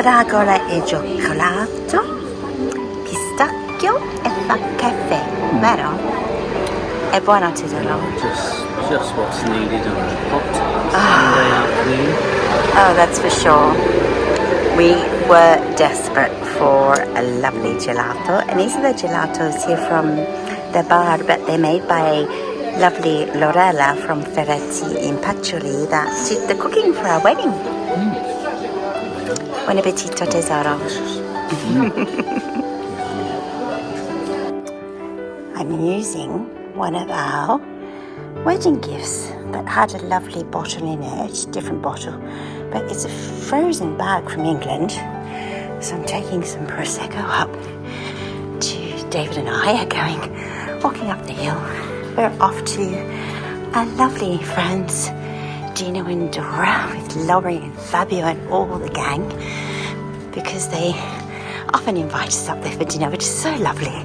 fragola e cioccolato, pistacchio e fa caffè, vero? È buono tesoro. Just what's needed on a hot Sunday afternoon. Oh, that's for sure. We were desperate for a lovely gelato, and these are the gelatos here from the bar, but they're made by lovely Lorella from Ferretti in Pacioli that did the cooking for our wedding. Buon appetito tesoro. I'm using one of our wedding gifts that had a lovely bottle in it, different bottle, but it's a frozen bag from England. So I'm taking some Prosecco up to David and I are walking up the hill. We're off to our lovely friends Gino and Dora with Laurie and Fabio and all the gang, because they often invite us up there for dinner, which is so lovely.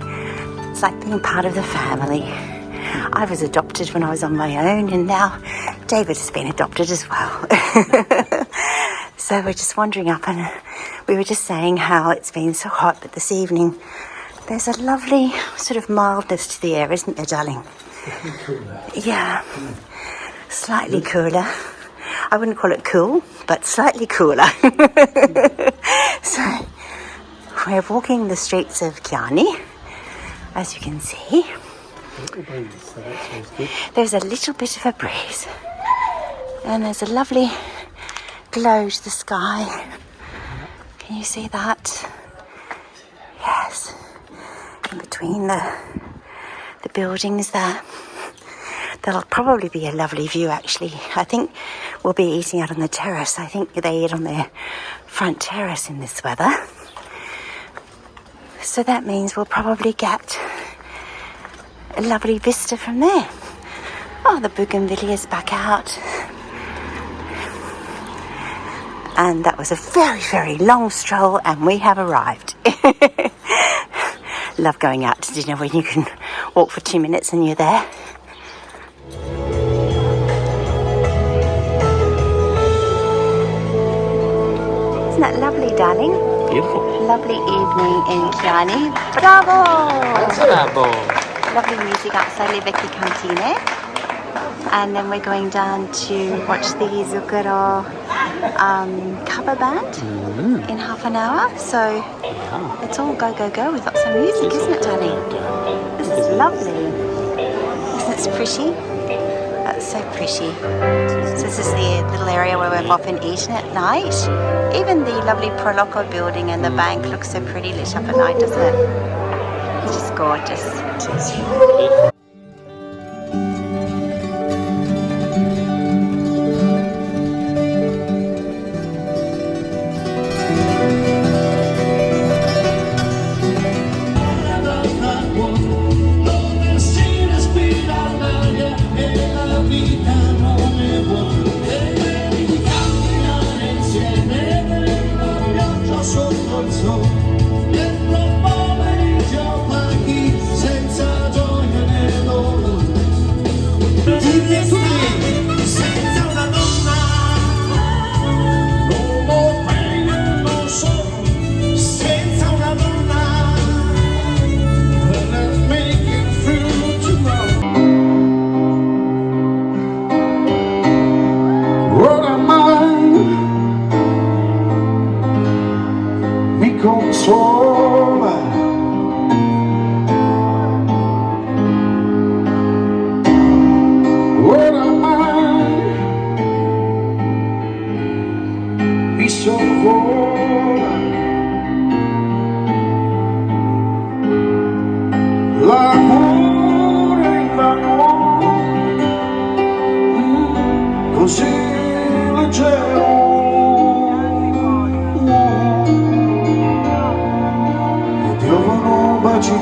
It's like being part of the family. I was adopted when I was on my own, and now David has been adopted as well. So we're just wandering up, and we were just saying how it's been so hot, but this evening there's a lovely sort of mildness to the air, isn't there, darling? Yeah, slightly cooler. I wouldn't call it cool, but slightly cooler. So we're walking the streets of Chianni, as you can see. There's a little bit of a breeze, and there's a lovely glow to the sky. Can you see that? Yes, in between the buildings there. That'll probably be a lovely view, actually. I think we'll be eating out on the terrace. I think they eat on their front terrace in this weather. So that means we'll probably get a lovely vista from there. Oh, the bougainvillea's back out. And that was a very, very long stroll, and we have arrived. Love going out to dinner when you can walk for 2 minutes and you're there. Isn't that lovely, darling? Beautiful. Lovely evening in Chianni. Bravo! Bravo. Lovely music outside Le Vecchie Cantine. And then we're going down to watch the Zucchero cover band in half an hour. So it's all go, go, go with lots of music, isn't it, darling? This is lovely. Isn't it pretty? That's so pretty. So this is the little area where we've often eaten at night. Even the lovely Proloco building and the bank looks so pretty lit up at night, doesn't it? It's just gorgeous.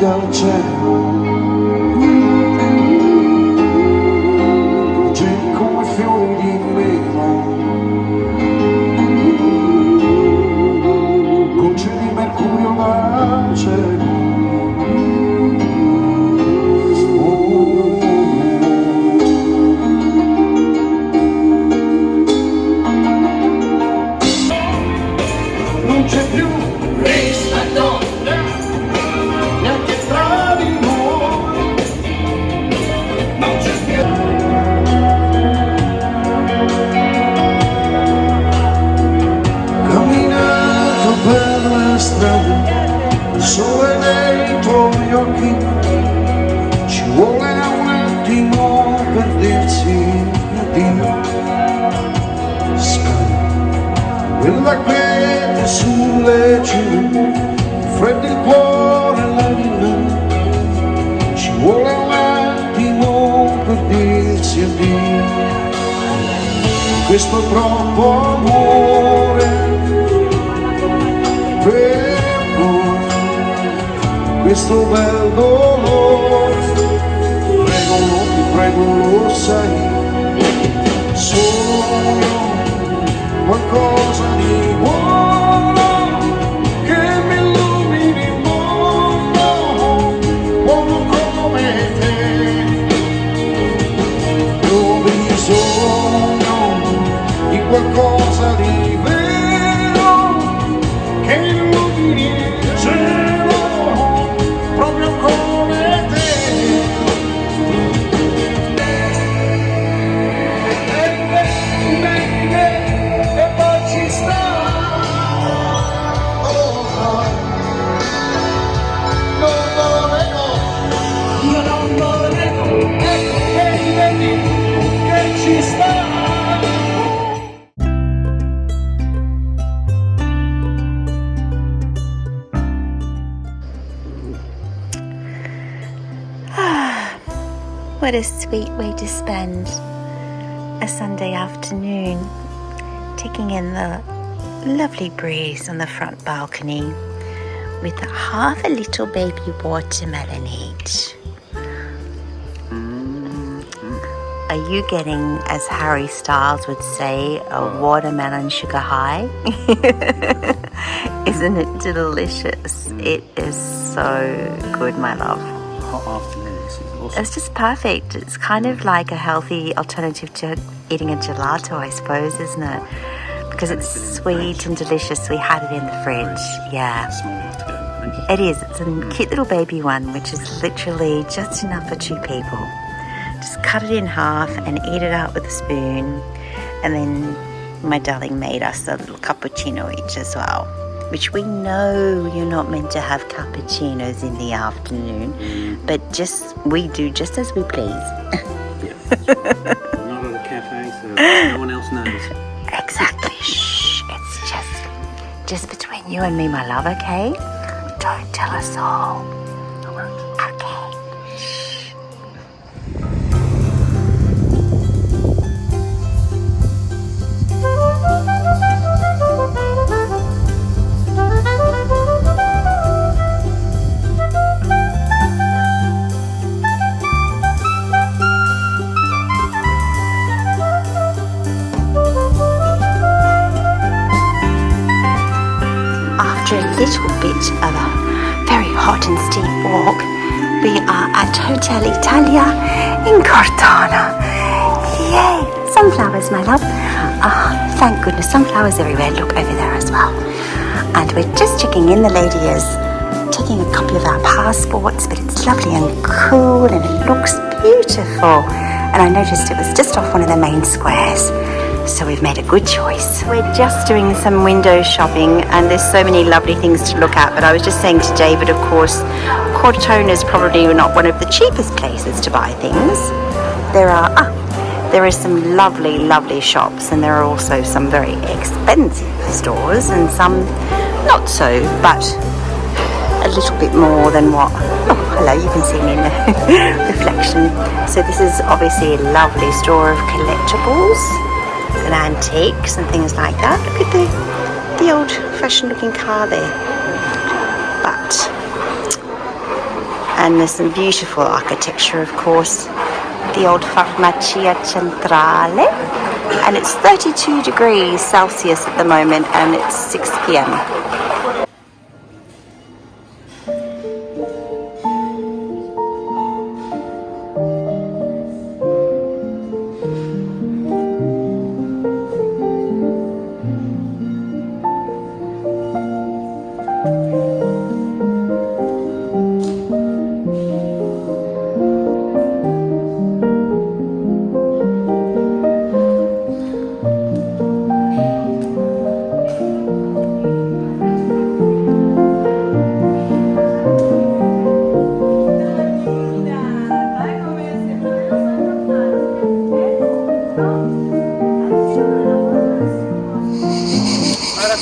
Dal cielo, geli come fiori di melo, gocce di mercurio dal cielo. Non c'è quella quiete sulle cime, freddo il cuore e l'anima, ci vuole un attimo per dirsi addio. Questo troppo amore per noi, questo bel dolore, prego, ti prego, lo sai, solo qualcosa di buono che mi illumini il mondo, uomo come te. Ho bisogno di qualcosa di vero che illumini il cielo, proprio come te. E poi ci sta, non lo nego, io non lo nego, ecco che vedi che ci sta. What a sweet way to spend a Sunday afternoon, taking in the lovely breeze on the front balcony with half a little baby watermelon each. Are you getting, as Harry Styles would say, a watermelon sugar high? Isn't it delicious? It is so good, my love. Hot afternoon, this is awesome. It's just perfect. It's kind of like a healthy alternative to eating a gelato, I suppose, isn't it? Because it's sweet and delicious. We had it in the fridge. Yeah. Small enough to go. Thank you. It is. It's a cute little baby one, which is literally just enough for 2 people. Just cut it in half and eat it out with a spoon. And then my darling made us a little cappuccino each as well, which we know you're not meant to have cappuccinos in the afternoon, but we do just as we please. Yeah. We're not at a cafe, so no one else knows. Exactly. Shh. It's just between you and me, my love, okay? Don't tell us all. I won't. Okay. Shh. After a little bit of a very hot and steep walk, we are at Hotel Italia in Cortona. Yay! Sunflowers, my love. Thank goodness, sunflowers everywhere. Look over there as well. And we're just checking in. The lady is taking a copy of our passports, but it's lovely and cool and it looks beautiful. And I noticed it was just off one of the main squares. So we've made a good choice. We're just doing some window shopping and there's so many lovely things to look at, but I was just saying to David, of course, Cortona is probably not one of the cheapest places to buy things. There are some lovely shops, and there are also some very expensive stores and some not so, but a little bit more than what. Oh, hello, you can see me in the reflection. So this is obviously a lovely store of collectibles and antiques and things like that. Look at the old fashioned looking car there. And there's some beautiful architecture, of course. The old Farmacia Centrale, and it's 32 degrees Celsius at the moment and it's 6 p.m.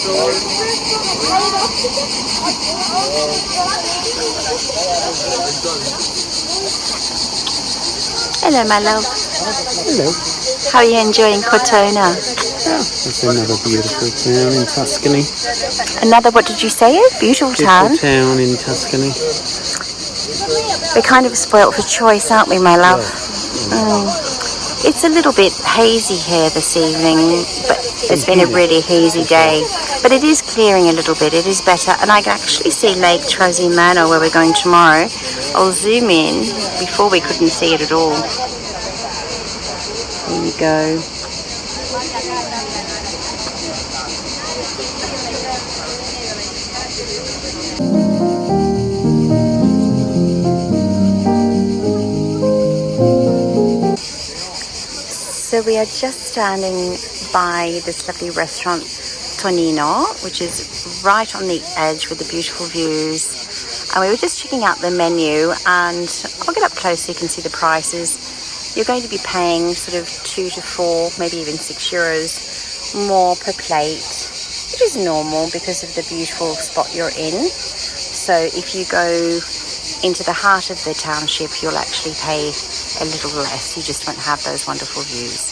Hello, my love. Hello. How are you enjoying Cortona? It's another beautiful town in Tuscany. Another, what did you say? Beautiful town. Beautiful town in Tuscany. We're kind of spoilt for choice, aren't we, my love? It's a little bit hazy here this evening, but it's been a really hazy day. But it is clearing a little bit, it is better. And I can actually see Lake Trasimeno where we're going tomorrow. I'll zoom in. Before we couldn't see it at all. There you go. So we are just standing by this lovely restaurant Tonino, which is right on the edge with the beautiful views. And we were just checking out the menu, and I'll get up close so you can see the prices. You're going to be paying sort of 2 to 4, maybe even €6 more per plate, which is normal because of the beautiful spot you're in. So if you go into the heart of the township, you'll actually pay a little less. You just won't have those wonderful views.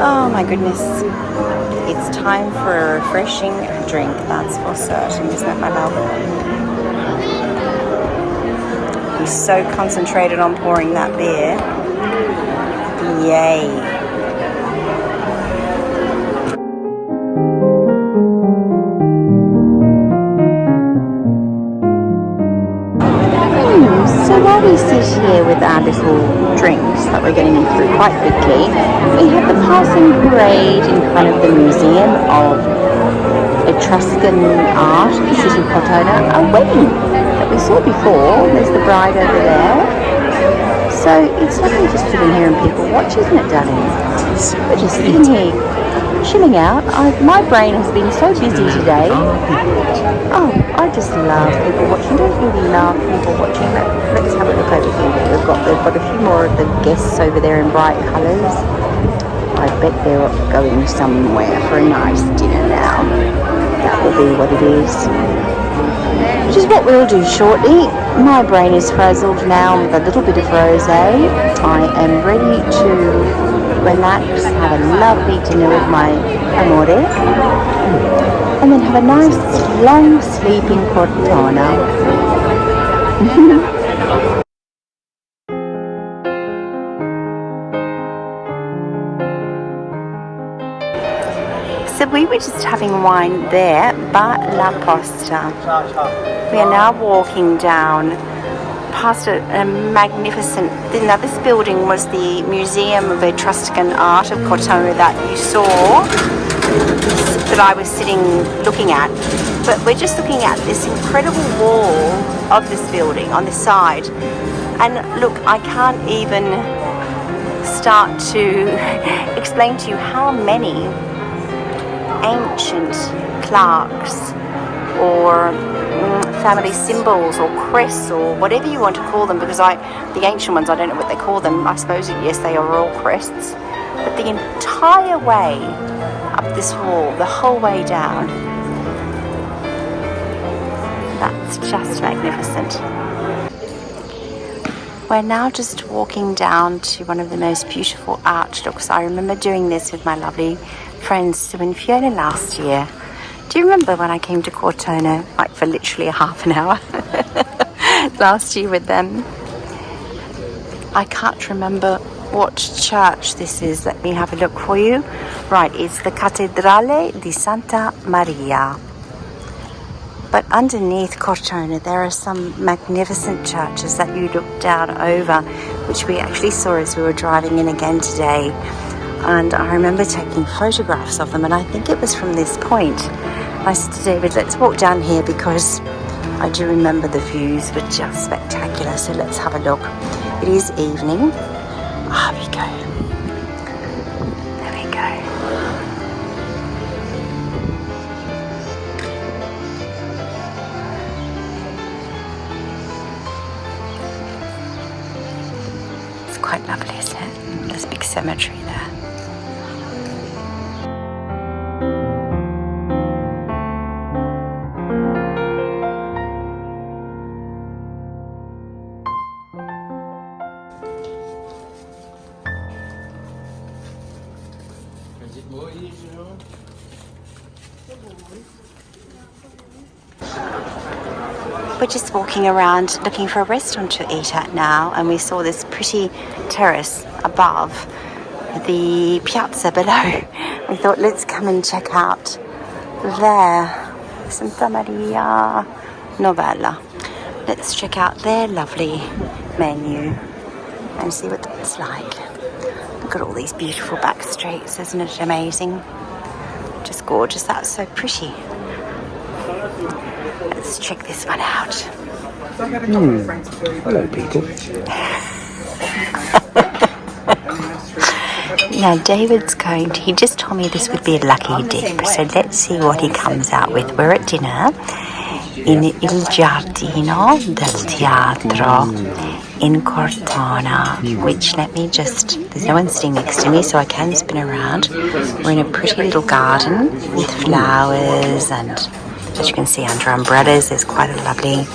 Oh my goodness. It's time for a refreshing drink, that's for certain, isn't it, my love? He's so concentrated on pouring that beer. Yay. So while we sit here with our little drinks that we're getting through quite quickly, we have the passing parade in front of the Museum of Etruscan Art, the city of Cortona, a wedding that we saw before. There's the bride over there. So it's lovely just sitting here and people watch, isn't it, darling? We're just sitting here, chilling out. My brain has been so busy today. Oh, I just love people watching. Don't you love people watching? Let's have a look over here. They've got a few more of the guests over there in bright colours. I bet they're going somewhere for a nice dinner now. That will be what it is. Which is what we'll do shortly. My brain is frazzled now with a little bit of rosé. I am ready to relax, have a lovely dinner with my amore, and then have a nice long sleep in Cortona. So we were just having wine there, Bar La Posta. We are now walking down past a magnificent... Now this building was the Museum of Etruscan Art of Cortona that you saw, that I was sitting looking at. But we're just looking at this incredible wall of this building on this side. And look, I can't even start to explain to you how many ancient plaques or family symbols or crests or whatever you want to call them, because the ancient ones, I don't know what they call them. I suppose, yes, they are all crests. But the entire way up this wall, the whole way down, that's just magnificent. We're now just walking down to one of the most beautiful archlooks. I remember doing this with my lovely friends Sue and Fiona last year. Do you remember when I came to Cortona, like for literally a half an hour last year with them? I can't remember what church this is. Let me have a look for you. Right, it's the Cattedrale di Santa Maria. But underneath Cortona, there are some magnificent churches that you look down over, which we actually saw as we were driving in again today. And I remember taking photographs of them, and I think it was from this point. I said to David, let's walk down here because I do remember the views were just spectacular. So let's have a look. It is evening. Ah, we go. There we go. It's quite lovely, isn't it? There's a big cemetery there. We're just walking around looking for a restaurant to eat at now, and we saw this pretty terrace above the piazza below. We thought, let's come and check out there. Santa Maria Novella. Let's check out their lovely menu and see what it's like. Look at all these beautiful back streets, isn't it amazing? Just gorgeous. That's so pretty. Let's check this one out. Hello, people. Now, David's he just told me this would be a lucky dip, so let's see what he comes out with. We're at dinner in Il Giardino del Teatro in Cortona, which there's no one sitting next to me, so I can spin around. We're in a pretty little garden with flowers, and as you can see under umbrellas, there's quite a lovely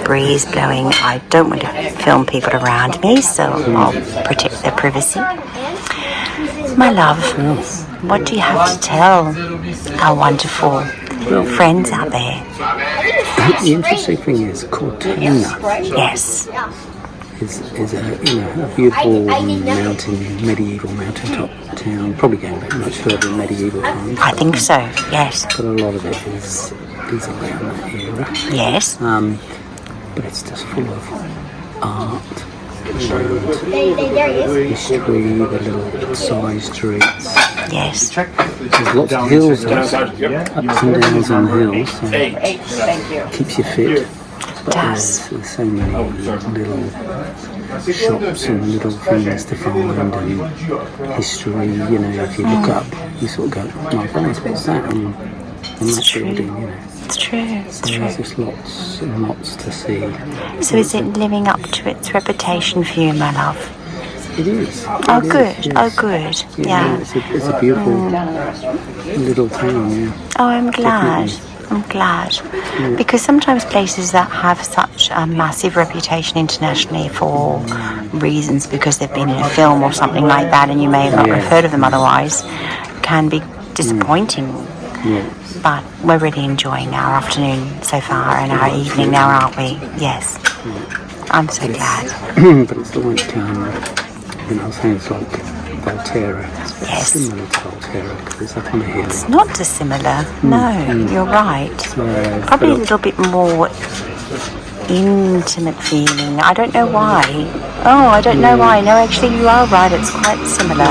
breeze blowing. I don't want to film people around me, so I'll protect their privacy. My love, what do you have to tell our wonderful friends out there? The interesting thing is Cortona. Yes. Is a beautiful medieval mountaintop town, probably going back much further in medieval times. I think so, yes. But a lot of it is around that era. Yes. But it's just full of art, history, the little side streets. Yes. There's lots of hills, ups and downs on the hills, so keeps you fit. But there's so many little shops and little things to find and history. If you look up, you sort of go, my goodness, what's that? And that building, It's true. It's true. There's just lots and lots to see. So is it living up to its reputation for you, my love? It is. Oh, good. Yes. Oh, good. Yeah. It's a beautiful little town, yeah. Oh, I'm glad. Definitely. I'm glad. Yeah. Because sometimes places that have such a massive reputation internationally for reasons, because they've been in a film or something like that, and you may not have heard of them otherwise, can be disappointing. Yeah. But we're really enjoying our afternoon so far and our evening now, aren't we? Yes. I'm so glad. But it's like, I was saying, it's like Volterra. It's similar to Volterra because it's up on a hill. It's not dissimilar. No, you're right. Probably a little bit more intimate feeling. I don't know why. Oh, I don't know why. No, actually, you are right. It's quite similar.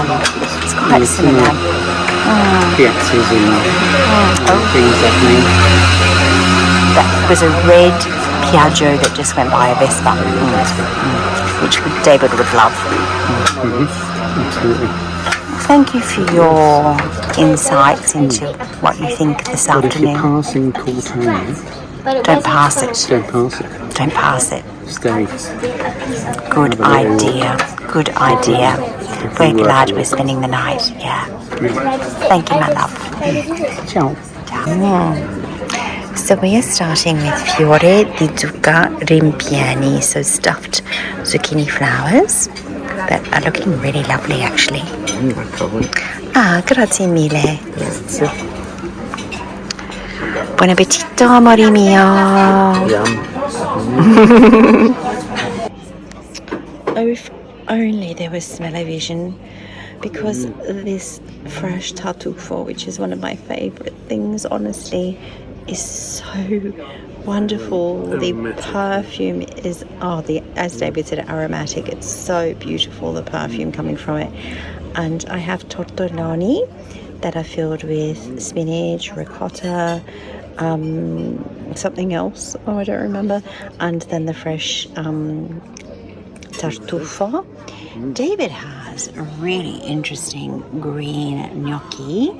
It's quite similar. Piazzas and things happening. That was a red Piaggio that just went by a Vespa, which David would love. Absolutely. Thank you for your insights into what you think this afternoon. If you're passing Cortona, don't pass it. Don't pass it. Don't pass it. Stay. Good idea. Good idea. We're glad we're spending the night. Yeah. Thank you, my love. Ciao. Ciao. So we are starting with fiore di zucca rimpieni, so stuffed zucchini flowers that are looking really lovely, actually. Ah, grazie mille. Grazie. Buon appetito, amore mio. Oh, if only there was smell-o-vision, because this fresh tartufo, which is one of my favorite things, honestly, is so wonderful. The perfume is, as David said, aromatic. It's so beautiful, the perfume coming from it. And I have tortelloni that are filled with spinach, ricotta, something else. Oh, I don't remember. And then the fresh tartufo. David has a really interesting green gnocchi.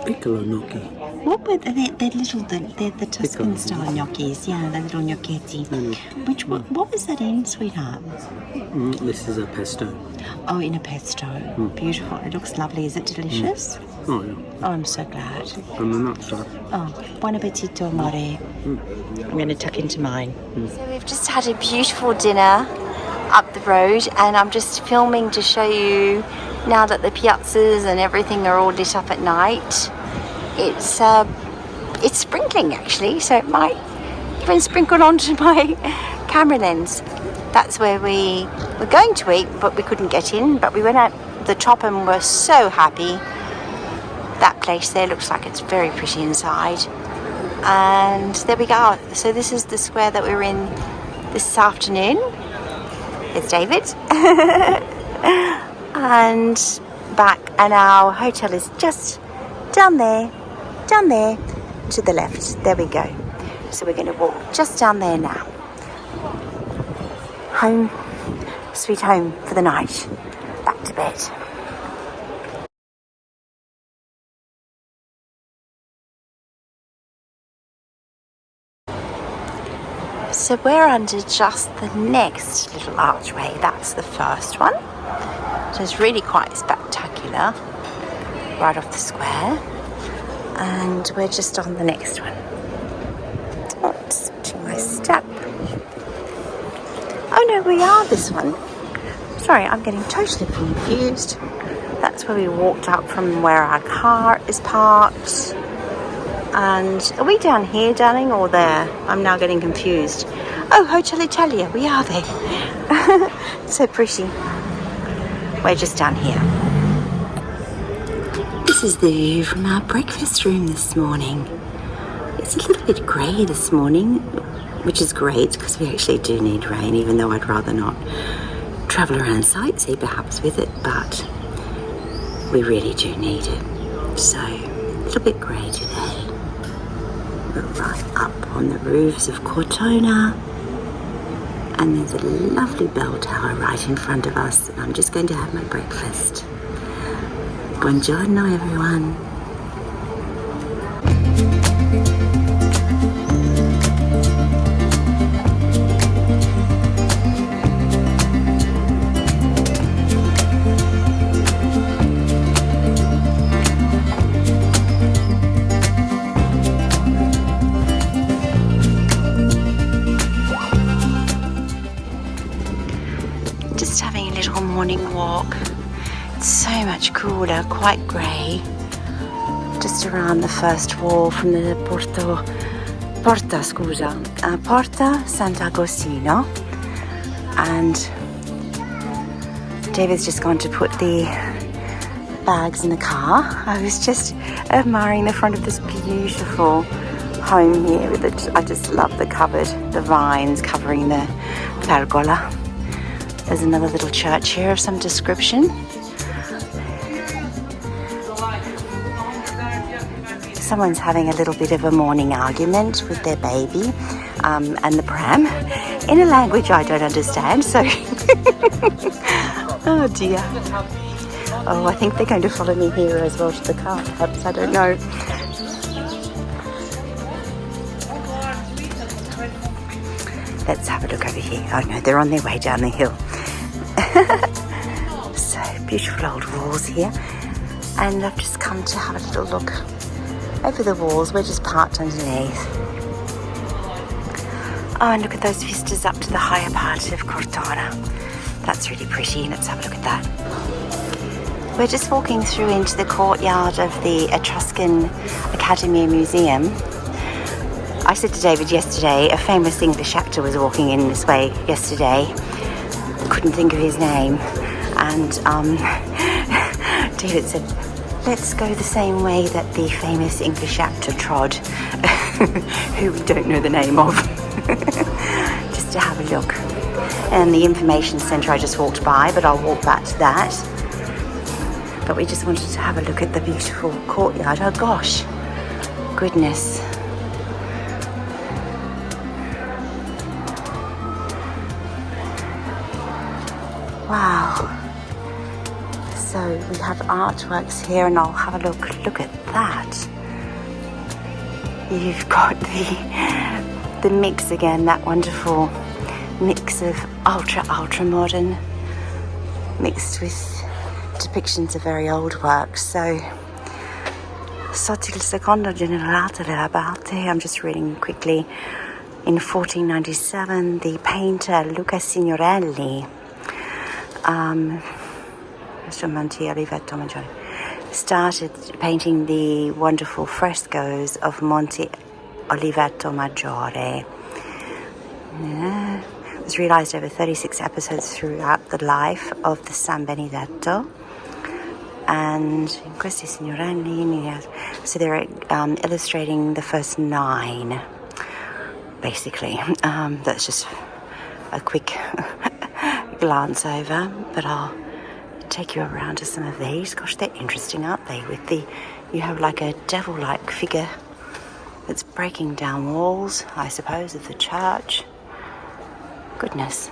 Piccolo gnocchi. What were they're little, they're the Tuscan style gnocchis, yeah, the little gnocchetti. What was that in, sweetheart? This is a pesto. Oh, in a pesto. Beautiful. It looks lovely. Is it delicious? Oh, yeah. Oh, I'm so glad. And the nuts are. Oh, buon appetito, amore. I'm going to tuck into mine. So we've just had a beautiful dinner up the road, and I'm just filming to show you now that the piazzas and everything are all lit up at night. It's sprinkling actually, so it might even sprinkle onto my camera lens. That's where we were going to eat, but we couldn't get in. But we went out the top and were so happy. That place there looks like it's very pretty inside. And there we go. So this is the square that we're in this afternoon. It's David. And back, and our hotel is just down there to the left. There we go. So we're going to walk just down there now. Home, sweet home for the night. Back to bed. So we're under just the next little archway. That's the first one. So it's really quite spectacular. Right off the square. And we're just on the next one. Oh, just watching my step. Oh no, we are this one. Sorry, I'm getting totally confused. That's where we walked up from where our car is parked. And are we down here, darling, or there? I'm now getting confused. Oh, Hotel Italia, we are there. So pretty. We're just down here. This is the view from our breakfast room this morning. It's a little bit grey this morning, which is great because we actually do need rain, even though I'd rather not travel around sightsee perhaps with it, but we really do need it. So, a little bit grey today. We're right up on the roofs of Cortona, and there's a lovely bell tower right in front of us, and I'm just going to have my breakfast. Buongiorno, everyone. Just having a little morning walk. It's so much cooler, quite grey. Just around the first wall from the Porta Sant'Agostino. And David's just gone to put the bags in the car. I was just admiring the front of this beautiful home here with it. I just love the cupboard, the vines covering the pergola. There's another little church here of some description. Someone's having a little bit of a morning argument with their baby and the pram in a language I don't understand, so oh dear. Oh, I think they're going to follow me here as well to the car, perhaps, I don't know. Let's have a look over here. Oh no, they're on their way down the hill. So beautiful old walls here, and I've just come to have a little look over the walls. We're just parked underneath. Oh, and look at those vistas up to the higher part of Cortona. That's really pretty. Let's have a look at that. We're just walking through into the courtyard of the Etruscan Academy Museum. I said to David yesterday, a famous English actor was walking in this way yesterday. Couldn't think of his name. And David said, let's go the same way that the famous English actor trod, who we don't know the name of, just to have a look. And the information centre I just walked by, but I'll walk back to that. But we just wanted to have a look at the beautiful courtyard. Oh gosh, goodness. Wow. So we have artworks here, and I'll have a look. Look at that. You've got the mix again, that wonderful mix of ultra modern mixed with depictions of very old works. So sotto il secondo generale dell'abate, I'm just reading quickly. In 1497, the painter Luca Signorelli started painting the wonderful frescoes of Monte Oliveto Maggiore. It was realized over 36 episodes throughout the life of the San Benedetto. And questi signorelli, so they're illustrating the first 9, basically. That's just a quick glance over, but I'll take you around to some of these. Gosh, they're interesting, aren't they? You have like a devil-like figure that's breaking down walls, I suppose, of the church. Goodness.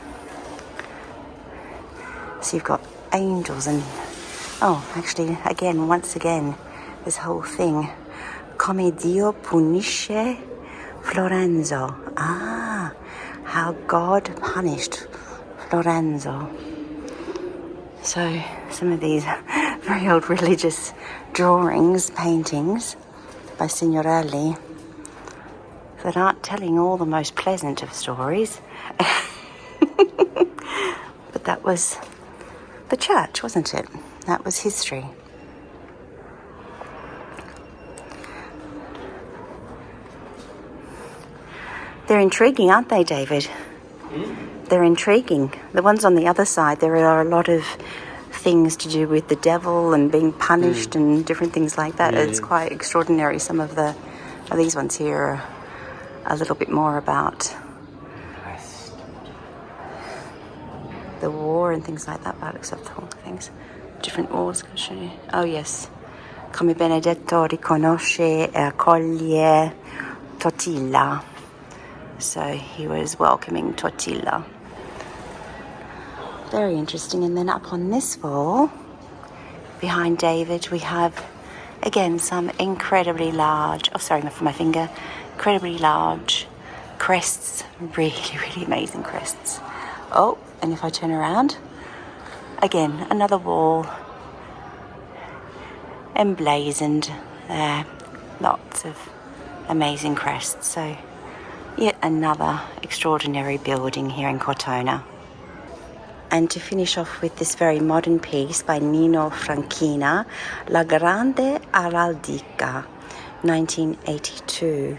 So you've got angels and, actually, once again, this whole thing. Come Dio punisce Florenzo. How God punished Florenzo. So some of these very old religious drawings, paintings by Signorelli that aren't telling all the most pleasant of stories. But that was the church, wasn't it? That was history. They're intriguing, aren't they, David? They're intriguing. The ones on the other side, there are a lot of things to do with the devil and being punished and different things like that. It's quite extraordinary. Some of these ones here are a little bit more about the war and things like that, by the looks of the whole things. Different wars. Oh, yes. Come Benedetto riconosce e accoglie Totila. So he was welcoming Totila. Very interesting. And then up on this wall, behind David, we have, again, some incredibly large, incredibly large crests. Really, really amazing crests. Oh, and if I turn around, again, another wall emblazoned there. Lots of amazing crests. So yet another extraordinary building here in Cortona. And to finish off with this very modern piece by Nino Franchina, La Grande Araldica, 1982.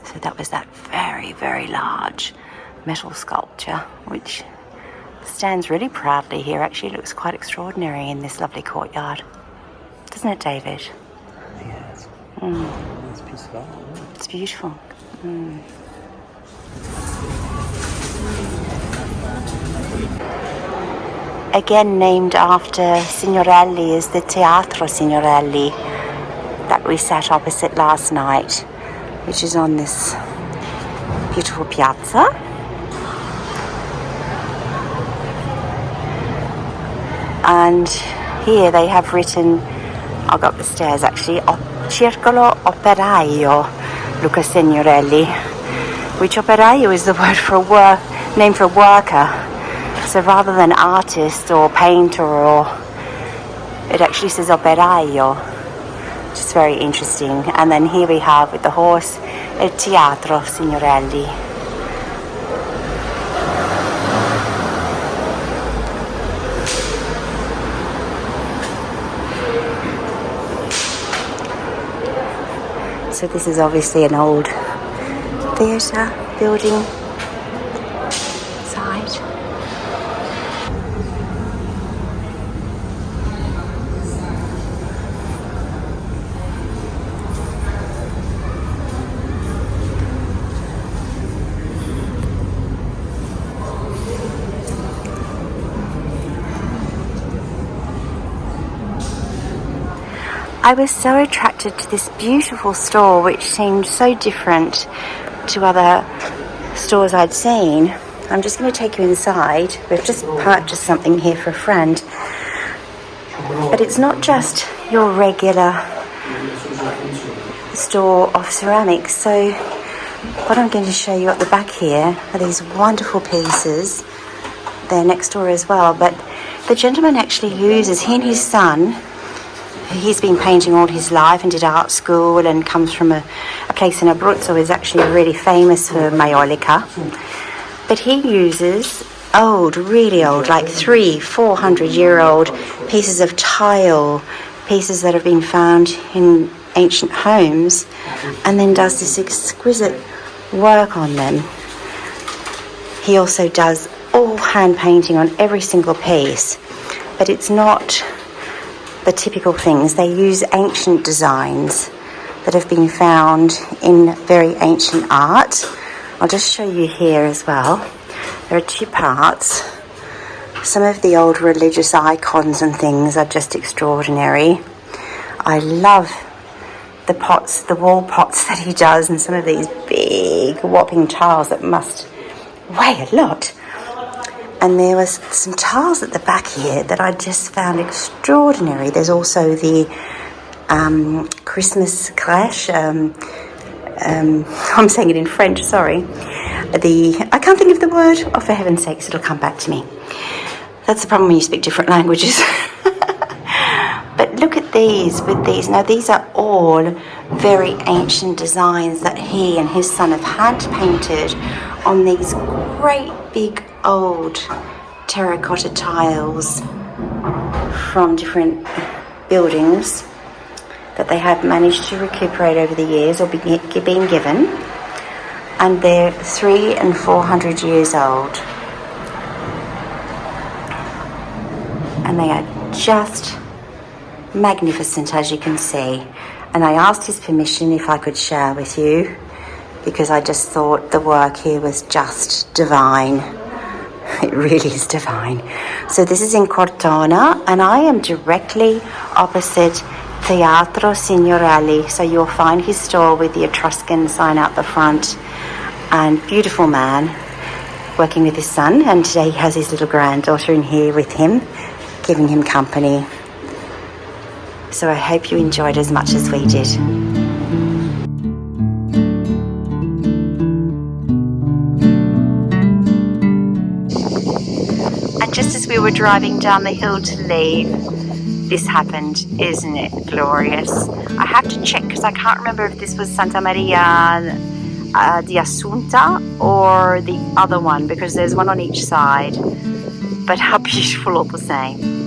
So that was that very, very large metal sculpture, which stands really proudly here. Actually, it looks quite extraordinary in this lovely courtyard. Doesn't it, David? Yes. It's a piece of art. It's beautiful. Again named after Signorelli is the Teatro Signorelli that we sat opposite last night, which is on this beautiful piazza. And here they have written, I'll go up the stairs actually, Circolo Operaio Luca Signorelli, which operaio is the word for name for a worker. So rather than artist or painter, it actually says operaio, which is very interesting. And then here we have with the horse, Il Teatro Signorelli. So this is obviously an old theatre building site. I was so attracted to this beautiful store, which seemed so different to other stores I'd seen. I'm just going to take you inside. We've just purchased something here for a friend. But it's not just your regular store of ceramics. So what I'm going to show you at the back here are these wonderful pieces. They're next door as well. But the gentleman actually uses, he and his son, he's been painting all his life and did art school and comes from a place in Abruzzo, is actually really famous for maiolica. But he uses old, really old, like 300-400-year-old pieces of tile, pieces that have been found in ancient homes, and then does this exquisite work on them. He also does all hand painting on every single piece, but it's not the typical things. They use ancient designs that have been found in very ancient art. I'll just show you here as well. There are two parts. Some of the old religious icons and things are just extraordinary. I love the pots, the wall pots that he does, and some of these big whopping tiles that must weigh a lot. And there was some tiles at the back here that I just found extraordinary. There's also the Christmas crèche. I'm saying it in French, sorry. I can't think of the word. Oh, for heaven's sakes, it'll come back to me. That's the problem when you speak different languages. But look at these with these. Now, these are all very ancient designs that he and his son have hand painted on these great big old terracotta tiles from different buildings that they have managed to recuperate over the years or been given, and they're 300 and 400 years old, and they are just magnificent, as you can see. And I asked his permission if I could share with you, because I just thought the work here was just divine. It really is divine. So this is in Cortona, and I am directly opposite Teatro Signorelli. So you'll find his store with the Etruscan sign out the front. And beautiful man working with his son. And today he has his little granddaughter in here with him, giving him company. So I hope you enjoyed as much as we did. Just as we were driving down the hill to leave, this happened. Isn't it glorious? I have to check because I can't remember if this was Santa Maria di Assunta or the other one, because there's one on each side. But how beautiful all the same.